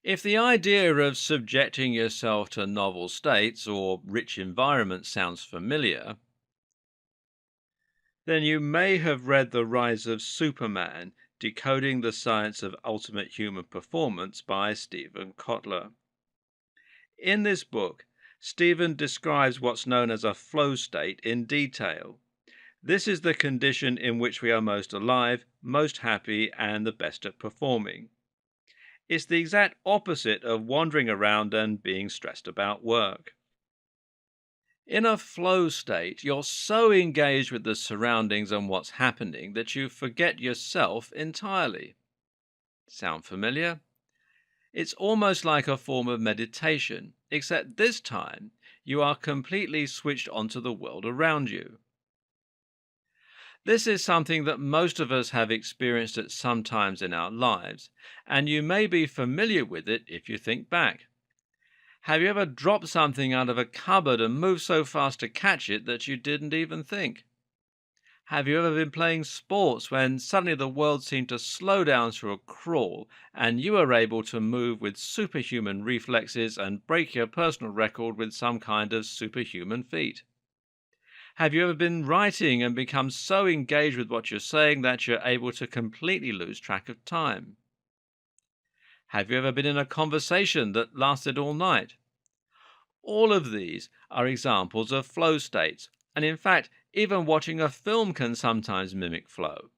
If the idea of subjecting yourself to novel states or rich environments sounds familiar, then you may have read The Rise of Superman, Decoding the Science of Ultimate Human Performance by Stephen Kotler. In this book, Stephen describes what's known as a flow state in detail. This is the condition in which we are most alive, most happy, and the best at performing. It's the exact opposite of wandering around and being stressed about work. In a flow state, you're so engaged with the surroundings and what's happening that you forget yourself entirely. Sound familiar? It's almost like a form of meditation, except this time you are completely switched onto the world around you. This is something that most of us have experienced at some times in our lives, and you may be familiar with it if you think back. Have you ever dropped something out of a cupboard and moved so fast to catch it that you didn't even think? Have you ever been playing sports when suddenly the world seemed to slow down to a crawl and you were able to move with superhuman reflexes and break your personal record with some kind of superhuman feat? Have you ever been writing and become so engaged with what you're saying that you're able to completely lose track of time? Have you ever been in a conversation that lasted all night? All of these are examples of flow states, and in fact, even watching a film can sometimes mimic flow.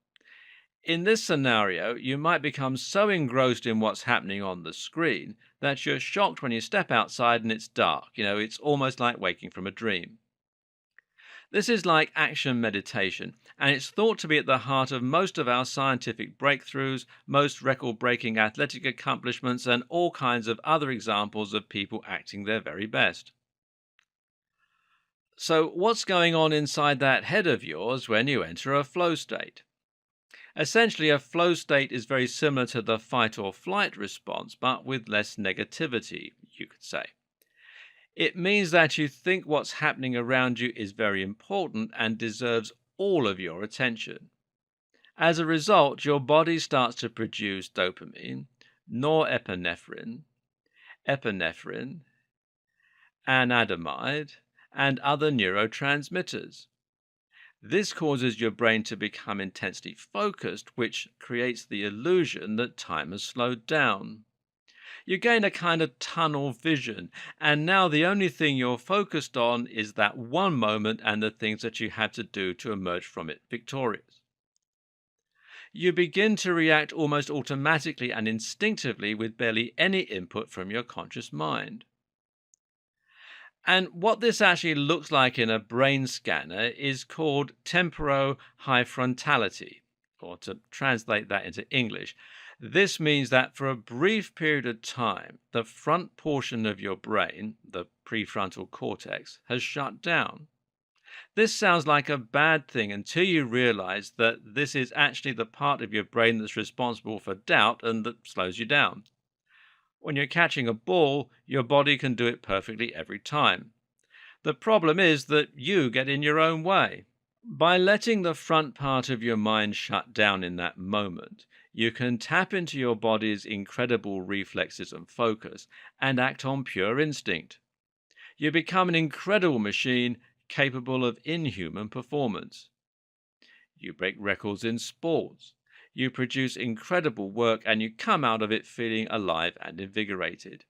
In this scenario, you might become so engrossed in what's happening on the screen that you're shocked when you step outside and it's dark. It's almost like waking from a dream. This is like action meditation, and it's thought to be at the heart of most of our scientific breakthroughs, most record breaking athletic accomplishments, and all kinds of other examples of people acting their very best. So, what's going on inside that head of yours when you enter a flow state? Essentially, a flow state is very similar to the fight or flight response, but with less negativity, you could say. It means that you think what's happening around you is very important and deserves all of your attention. As a result, your body starts to produce dopamine, norepinephrine, epinephrine, anandamide, and other neurotransmitters. This causes your brain to become intensely focused, which creates the illusion that time has slowed down. You gain a kind of tunnel vision, and now the only thing you're focused on is that one moment and the things that you have to do to emerge from it victorious. You begin to react almost automatically and instinctively with barely any input from your conscious mind. And what this actually looks like in a brain scanner is called temporohyfrontality, or to translate that into English, this means that for a brief period of time, the front portion of your brain, the prefrontal cortex, has shut down. This sounds like a bad thing until you realize that this is actually the part of your brain that's responsible for doubt and that slows you down. When you're catching a ball, your body can do it perfectly every time. The problem is that you get in your own way. By letting the front part of your mind shut down in that moment, you can tap into your body's incredible reflexes and focus and act on pure instinct. You become an incredible machine capable of inhuman performance. You break records in sports. You produce incredible work and you come out of it feeling alive and invigorated.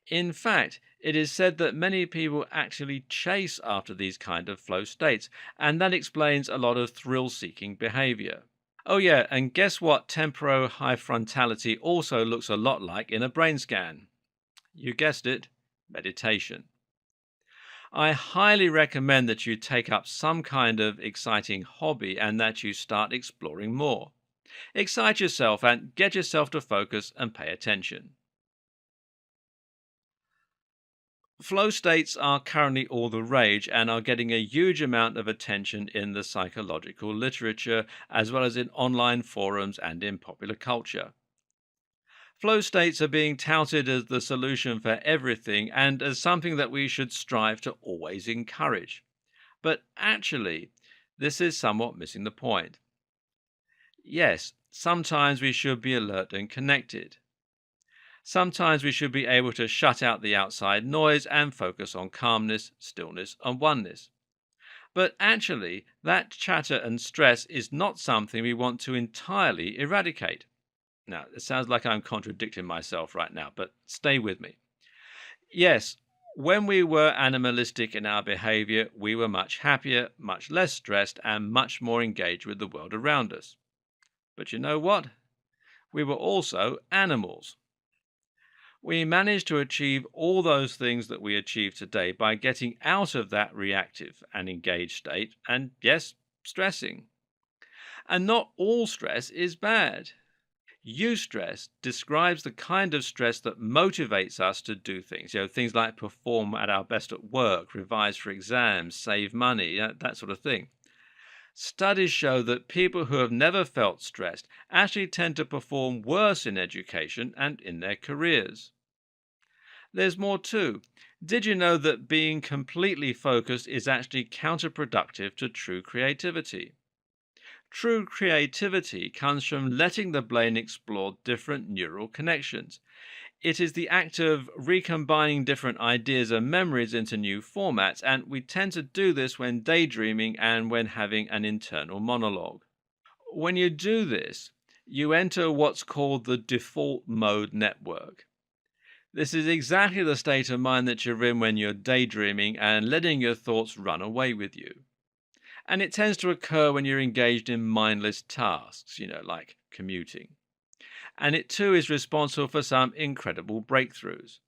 In fact, it is said that many people actually chase after these kind of flow states, and that explains a lot of thrill-seeking behavior. Oh yeah, and guess what temporohyfrontality also looks a lot like in a brain scan? You guessed it, meditation. I highly recommend that you take up some kind of exciting hobby and that you start exploring more. Excite yourself and get yourself to focus and pay attention. Flow states are currently all the rage and are getting a huge amount of attention in the psychological literature, as well as in online forums and in popular culture. Flow states are being touted as the solution for everything and as something that we should strive to always encourage. But actually, this is somewhat missing the point. Yes, sometimes we should be alert and connected. Sometimes we should be able to shut out the outside noise and focus on calmness, stillness, and oneness. But actually, that chatter and stress is not something we want to entirely eradicate. Now, it sounds like I'm contradicting myself right now, but stay with me. Yes, when we were animalistic in our behavior, we were much happier, much less stressed, and much more engaged with the world around us. But you know what? We were also animals. We managed to achieve all those things that we achieve today by getting out of that reactive and engaged state and, yes, stressing. And not all stress is bad. Eustress describes the kind of stress that motivates us to do things. Things like perform at our best at work, revise for exams, save money, that sort of thing. Studies show that people who have never felt stressed actually tend to perform worse in education and in their careers. There's more too. Did you know that being completely focused is actually counterproductive to true creativity? True creativity comes from letting the brain explore different neural connections. It is the act of recombining different ideas and memories into new formats, and we tend to do this when daydreaming and when having an internal monologue. When you do this, you enter what's called the default mode network. This is exactly the state of mind that you're in when you're daydreaming and letting your thoughts run away with you. And it tends to occur when you're engaged in mindless tasks, like commuting. And it too is responsible for some incredible breakthroughs.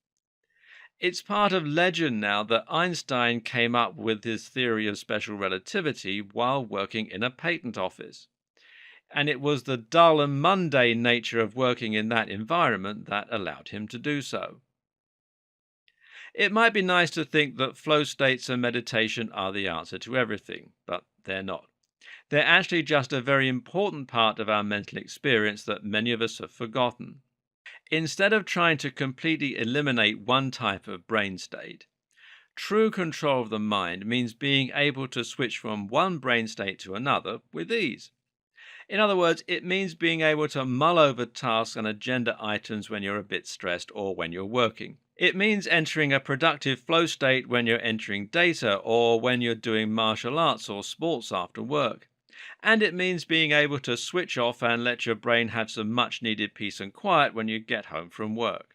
It's part of legend now that Einstein came up with his theory of special relativity while working in a patent office. And it was the dull and mundane nature of working in that environment that allowed him to do so. It might be nice to think that flow states and meditation are the answer to everything, but they're not. They're actually just a very important part of our mental experience that many of us have forgotten. Instead of trying to completely eliminate one type of brain state, true control of the mind means being able to switch from one brain state to another with ease. In other words, it means being able to mull over tasks and agenda items when you're a bit stressed or when you're working. It means entering a productive flow state when you're entering data or when you're doing martial arts or sports after work. And it means being able to switch off and let your brain have some much needed peace and quiet when you get home from work.